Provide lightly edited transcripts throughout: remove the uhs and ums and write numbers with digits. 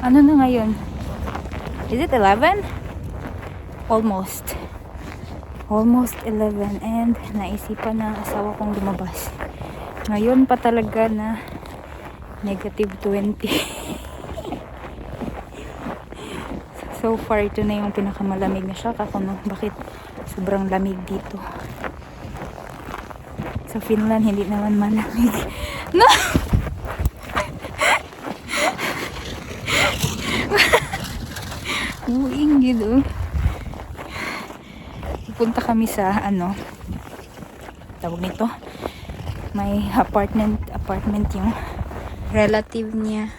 Ano na ngayon? Is it 11? Almost 11, and naisipan ng asawa kong lumabas. Ngayon pa talaga na negative 20. So far, ito na yung pinakamalamig na siya. Kakuno, bakit sobrang lamig dito? Sa Finland, hindi naman malamig. No! Uing gitu. Pupunta kami sa tawag nito, may apartment yung relative niya.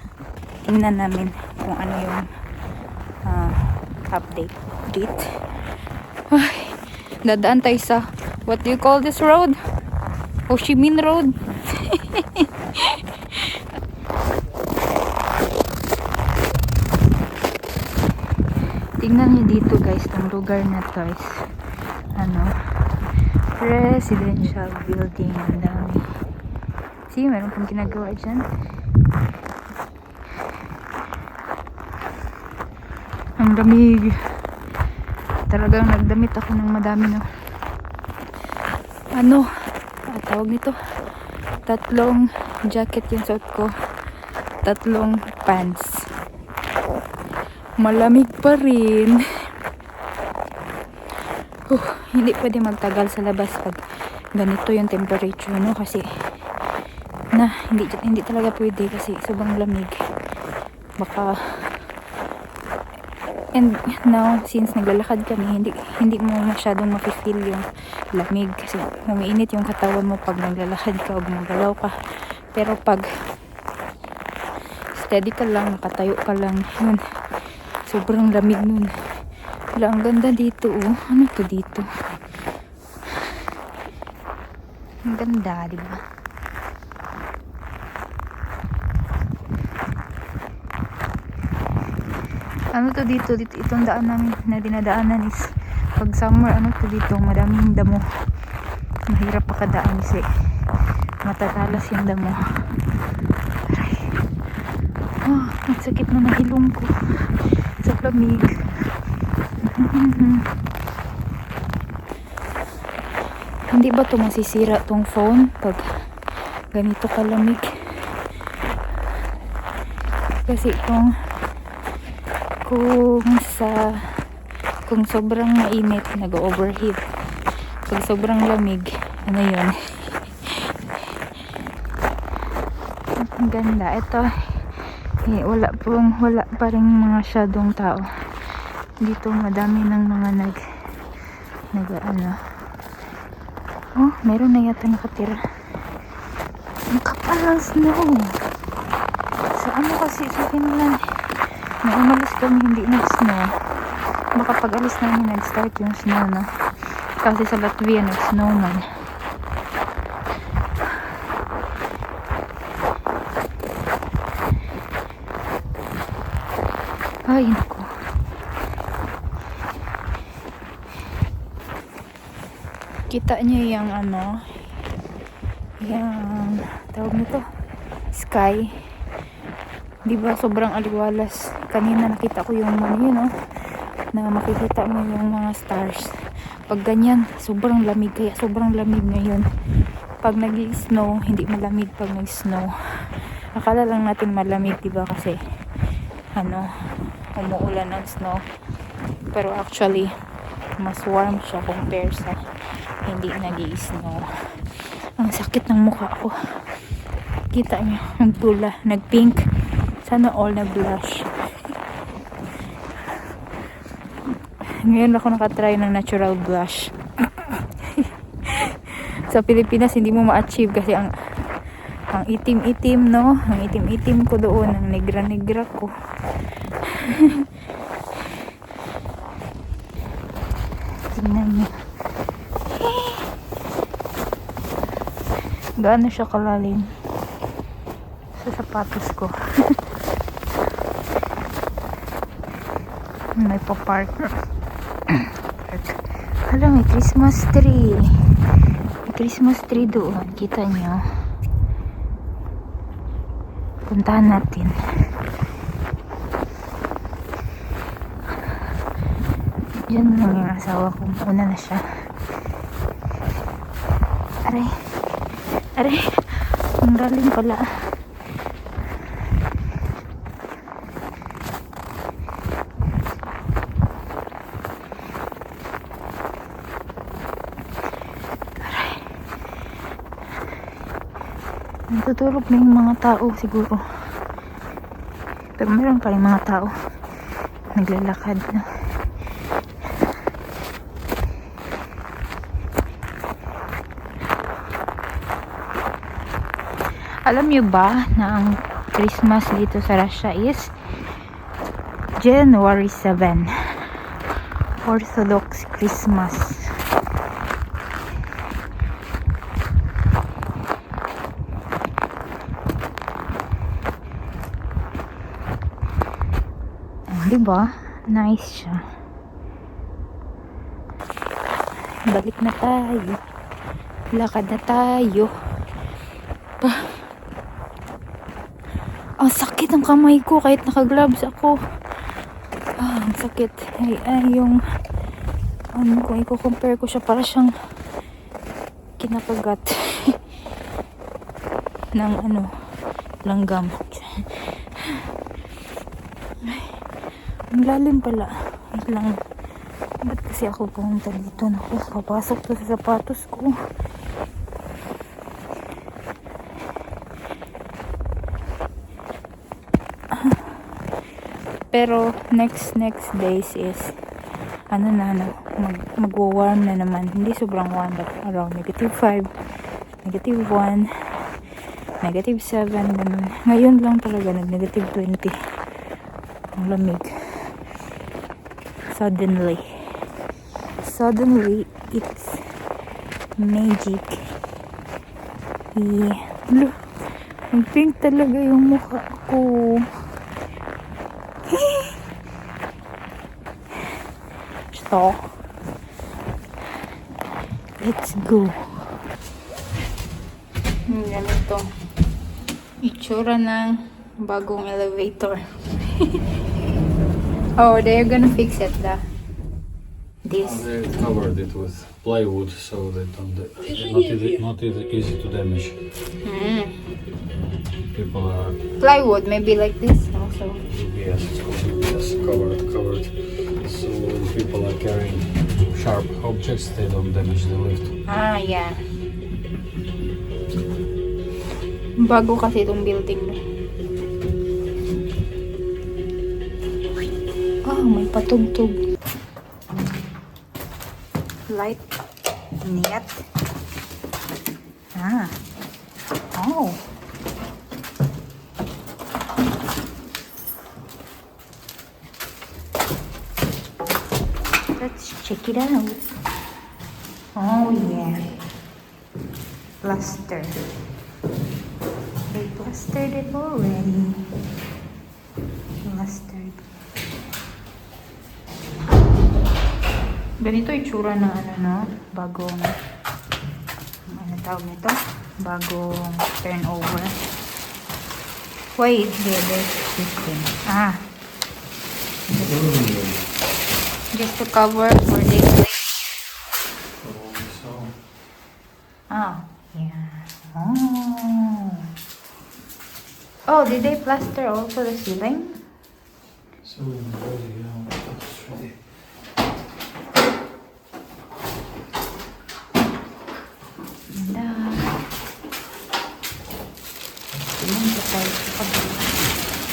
Tingnan namin kung ano yung update. Ay, dadaan tayo sa, what do you call this road? Ho Chi Minh Road. Tingnan niyo dito guys, itong lugar na to is residential building. Ang dami. See, meron pong ginagawa dyan. Ang lamig. Talagang nagdamit ako ng madami, no. Tawag nito, 3 jacket yung suot ko, 3 pants. Malamig pa rin. Hindi pwede magtagal sa labas pag ganito yung temperature, no, kasi hindi talaga pwede kasi sobrang lamig. Baka, and now since naglalakad kami, hindi mo masyadong mapifeel yung lamig kasi umiinit yung katawan mo pag naglalakad ka o gumagalaw ka. Pero pag steady ka lang, nakatayo ka lang, yun, sobrang lamig nun. Wala, ang ganda dito, oh. Ano to dito? Ang ganda, diba? Ano to dito? Itong daan na dinadaanan is pag summer, to dito? Madaming damo. Mahirap pakadaan kasi matatalas yung damo. Aray. Ang sakit na ng ilong ko sa lamig. Hindi ba ito masisira tong phone pag ganito kalamig? Kasi kung sobrang mainit, nag-overheat. Pag sobrang lamig, yun? Ang ganda. Ito, wala pa rin mga shadow tao. Dito madami ng mga meron na yata nakatira. Ang kapal ng snow. Sa kasi sa Finland, nung umalis kami hindi nag-snow. Baka pag alis namin nag-start yung snow, no? Kasi sa Latvia nag-snow man. Ay, naku. Kita niyo yung yung tawag nito, sky. Diba sobrang aliwalas. Kanina nakita ko yung na makikita mo yung mga stars. Pag ganyan, sobrang lamig. Kaya sobrang lamig ngayon. Pag nag-snow, hindi malamig pag nag-snow. Akala lang natin malamig, diba? Kasi umuulan ng snow. Pero actually, mas warm siya compare sa hindi nag-i-snow. Ang sakit ng mukha ko. Kita niyo, nagtula, nag-pink. Sana all nag-blush. Ngayon ako nakatry ng natural blush. Sa Pilipinas, hindi mo ma-achieve kasi ang itim-itim, no? Ang itim-itim ko doon, ang negra-negra ko. Tingnan niyo. Gaano siya kalalim sa sapatos ko. May pa-park. Hala, may Christmas tree. May Christmas tree doon. Kita nyo. Puntahan natin. Diyan lang yung asawa ko. Una na siya. Aray. Aray. Ang galing pala. Natutulog na yung mga tao siguro. Pero meron pa rin mga tao. Naglalakad na. Alam niyo ba na ang Christmas dito sa Russia is January 7. Orthodox Christmas. Diba? Nice siya. Balik na tayo. Lakad na tayo. Ang sakit ng kamay ko kahit naka-gloves ako. Ang sakit. Yung kung i-compare ko siya, para siyang kinakagat ng langgam. Ang lalim pala. Wait lang. Ba't kasi ako pumunta dito? Naku, papasok to sa sapatos ko. Pero next days is magwa-warm na naman. Hindi sobrang warm, but around -5, -1, -7, ganun. Ngayon lang talaga -20 ang lamig. Suddenly it's magic. Ang pink talaga yung mukha ko. So, let's go. Ganito itsura ng bagong elevator. Oh, they're gonna fix it, this. They covered it with plywood, so they don't. Not easy to damage. People are. Plywood, maybe like this also. Yes, covered. So when people are carrying sharp objects, they don't damage the lift. Yeah. Bago kasi itong building. May patugtog. Light. Net. Oh. Let's check it out. Oh yeah. Plaster. They plastered it already. Plastered. Ganito itsura ng bagong tawag nito? Bagong turnover. Wait, there's system. Just to cover for this way. Yeah. Oh, did they plaster also the ceiling? So ready, it's ready.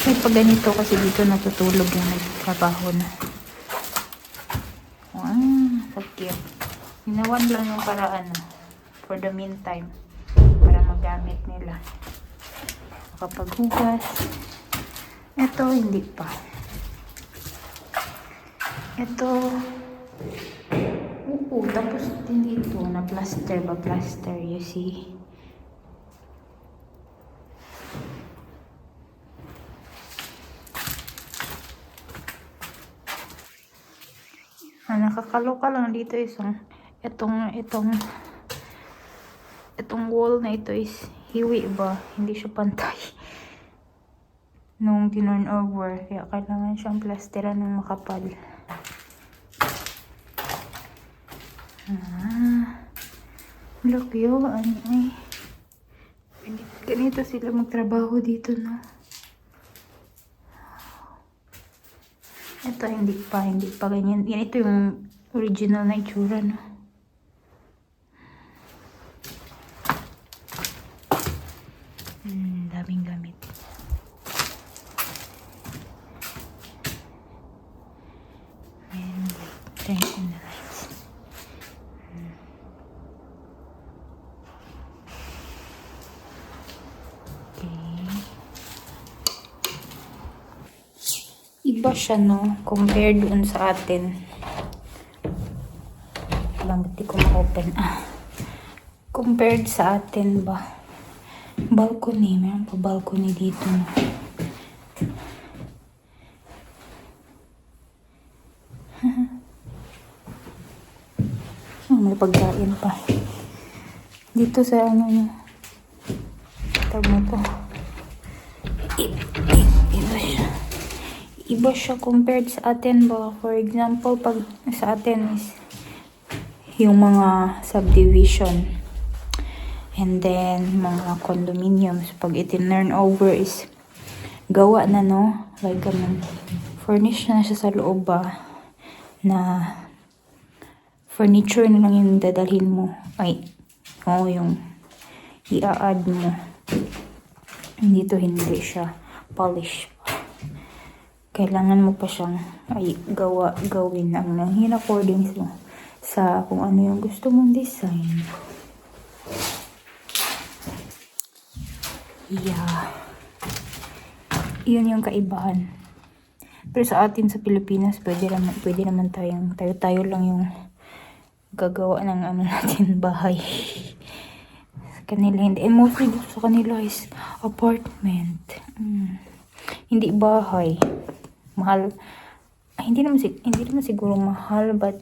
May pag ganito kasi dito natutulog yung nagtrabaho na. So cute. Ginawan lang yung paraan for the meantime para magamit nila. Kapag hugas, ito hindi pa. Ito tapos din dito na plaster, you see. Nakakaloka lang dito itong wall na ito is hiwi ba? Hindi siya pantay nung tinurn over, kaya kailangan siyang plasteran ng makapal. Look yun. Ay. Ganito sila magtrabaho dito, no? Ito, hindi pa ganyan. Yan, ito yung original na itsura, no? Daming gamit. Ayan, turn on the lights. Okay. Iba siya, no? Compared doon sa atin. Lang, ba't di ko ma-open? Compared sa atin ba? Balcony. Meron pa balcony dito, no? May pagkain pa. Dito sa ano niya. Tawag mo to. Iba siya. Iba siya compared sa atin ba? For example, pag sa atin is yung mga subdivision. And then, mga condominiums. Pag itinurn over is gawa na, no? Like, furnish na siya sa loob ba? Na furniture na lang yung dadalhin mo. Ay, yung i-add mo. Dito hindi siya polish pa. Kailangan mo pa siyang gawin ang in according sa kung ano yung gusto mong design. Yeah. Yun yung kaibahan. Pero sa atin sa Pilipinas, pwede naman tayo lang yung gagawa ng ano natin, bahay. Sa kanila hindi. And mostly dito sa kanila is apartment. Hindi bahay. Mahal. Hindi naman siguro mahal, but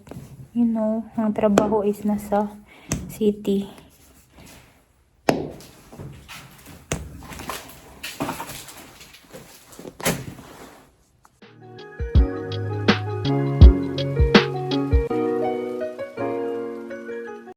you know, ang trabaho is nasa city.